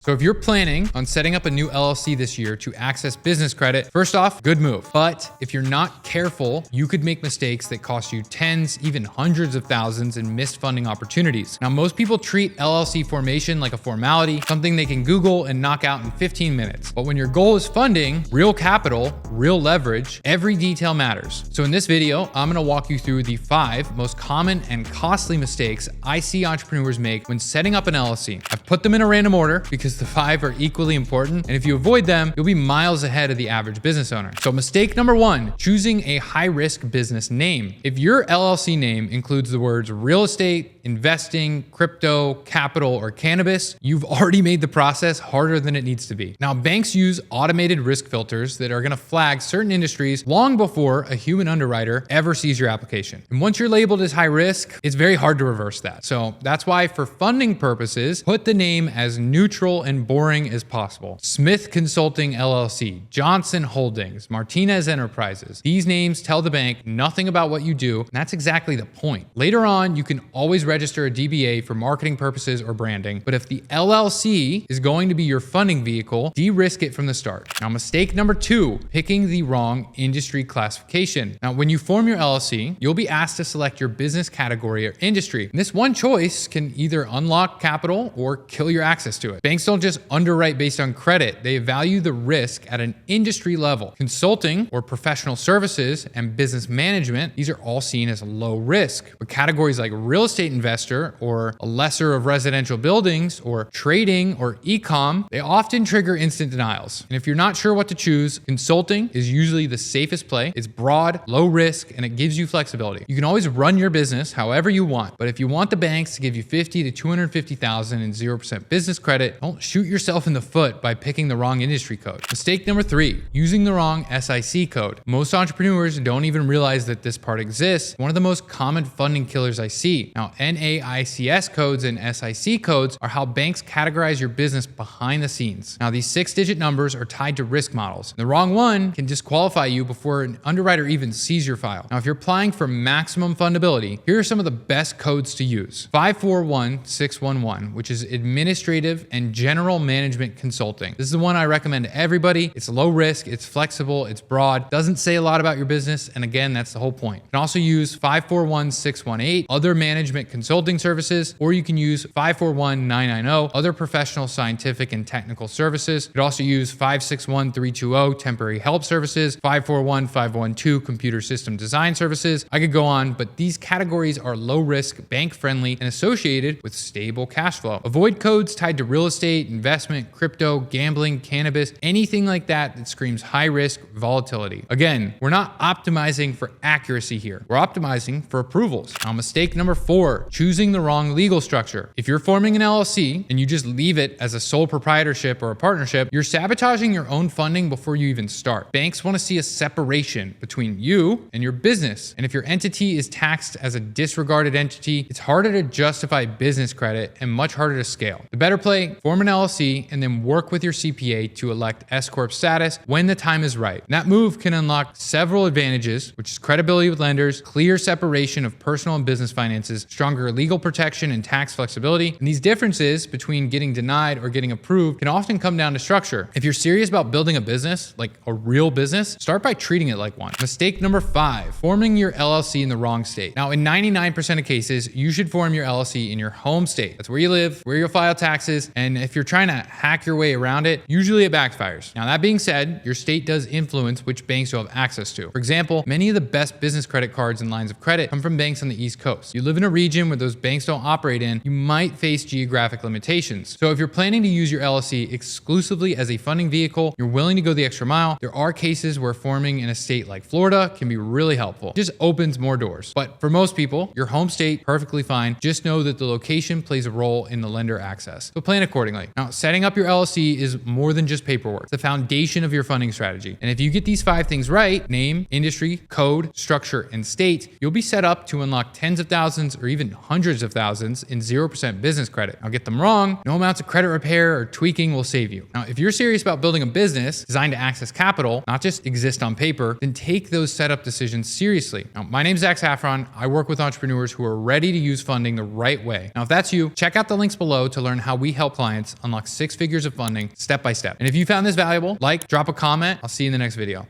So if you're planning on setting up a new LLC this year to access business credit, first off, good move. But if you're not careful, you could make mistakes that cost you tens, even hundreds of thousands in missed funding opportunities. Now, most people treat LLC formation like a formality, something they can Google and knock out in 15 minutes. But when your goal is funding, real capital, real leverage, every detail matters. So in this video, I'm gonna walk you through the 5 most common and costly mistakes I see entrepreneurs make when setting up an LLC. I've put them in a random order because the 5 are equally important, and if you avoid them, you'll be miles ahead of the average business owner. So mistake number 1, choosing a high-risk business name. If your LLC name includes the words real estate, investing, crypto, capital, or cannabis, you've already made the process harder than it needs to be. Now, banks use automated risk filters that are gonna flag certain industries long before a human underwriter ever sees your application. And once you're labeled as high risk, it's very hard to reverse that. So that's why for funding purposes, put the name as neutral and boring as possible. Smith Consulting LLC, Johnson Holdings, Martinez Enterprises. These names tell the bank nothing about what you do, and that's exactly the point. Later on, you can always register a DBA for marketing purposes or branding, but if the LLC is going to be your funding vehicle, de-risk it from the start. Now, mistake number 2, picking the wrong industry classification. Now, when you form your LLC, you'll be asked to select your business category or industry. And this one choice can either unlock capital or kill your access to it. Banks don't just underwrite based on credit, they value the risk at an industry level. Consulting or professional services and business management, these are all seen as low risk. But categories like real estate investor or a lesser of residential buildings or trading or e-com, they often trigger instant denials. And if you're not sure what to choose, consulting is usually the safest play. It's broad, low risk, and it gives you flexibility. You can always run your business however you want, but if you want the banks to give you $50,000 to $250,000 in 0% business credit, don't shoot yourself in the foot by picking the wrong industry code. Mistake number 3, using the wrong SIC code. Most entrepreneurs don't even realize that this part exists. One of the most common funding killers I see. Now, NAICS codes and SIC codes are how banks categorize your business behind the scenes. Now, these 6-digit numbers are tied to risk models. The wrong one can disqualify you before an underwriter even sees your file. Now, if you're applying for maximum fundability, here are some of the best codes to use. 541611, which is administrative and general management consulting. This is the one I recommend to everybody. It's low risk, it's flexible, it's broad, doesn't say a lot about your business, and again, that's the whole point. You can also use 541618, other management consulting services, or you can use 541990, other professional, scientific, and technical services. You could also use 561320, temporary help services, 541512, computer system design services. I could go on, but these categories are low risk, bank friendly, and associated with stable cash flow. Avoid codes tied to real estate, investment, crypto, gambling, cannabis, anything like that that screams high risk volatility. Again, we're not optimizing for accuracy here. We're optimizing for approvals. Now, mistake number 4, choosing the wrong legal structure. If you're forming an LLC and you just leave it as a sole proprietorship or a partnership, you're sabotaging your own funding before you even start. Banks want to see a separation between you and your business. And if your entity is taxed as a disregarded entity, it's harder to justify business credit and much harder to scale. The better play, form an LLC and then work with your CPA to elect S-Corp status when the time is right. And that move can unlock several advantages, which is credibility with lenders, clear separation of personal and business finances, stronger legal protection and tax flexibility. And these differences between getting denied or getting approved can often come down to structure. If you're serious about building a business, like a real business, start by treating it like one. Mistake number 5, forming your LLC in the wrong state. Now, in 99% of cases, you should form your LLC in your home state. That's where you live, where you'll file taxes, and if you're trying to hack your way around it, usually it backfires. Now, that being said, your state does influence which banks you'll have access to. For example, many of the best business credit cards and lines of credit come from banks on the East Coast. You live in a region where those banks don't operate in, you might face geographic limitations. So if you're planning to use your LLC exclusively as a funding vehicle, you're willing to go the extra mile, there are cases where forming in a state like Florida can be really helpful. It just opens more doors. But for most people, your home state, perfectly fine. Just know that the location plays a role in the lender access. So plan accordingly. Now, setting up your LLC is more than just paperwork. It's the foundation of your funding strategy. And if you get these 5 things right, name, industry, code, structure, and state, you'll be set up to unlock tens of thousands or even hundreds of thousands in 0% business credit. Now get them wrong, no amounts of credit repair or tweaking will save you. Now, if you're serious about building a business designed to access capital, not just exist on paper, then take those setup decisions seriously. Now, my name's Zac Safron. I work with entrepreneurs who are ready to use funding the right way. Now, if that's you, check out the links below to learn how we help clients unlock 6 figures of funding step by step. And if you found this valuable, drop a comment. I'll see you in the next video.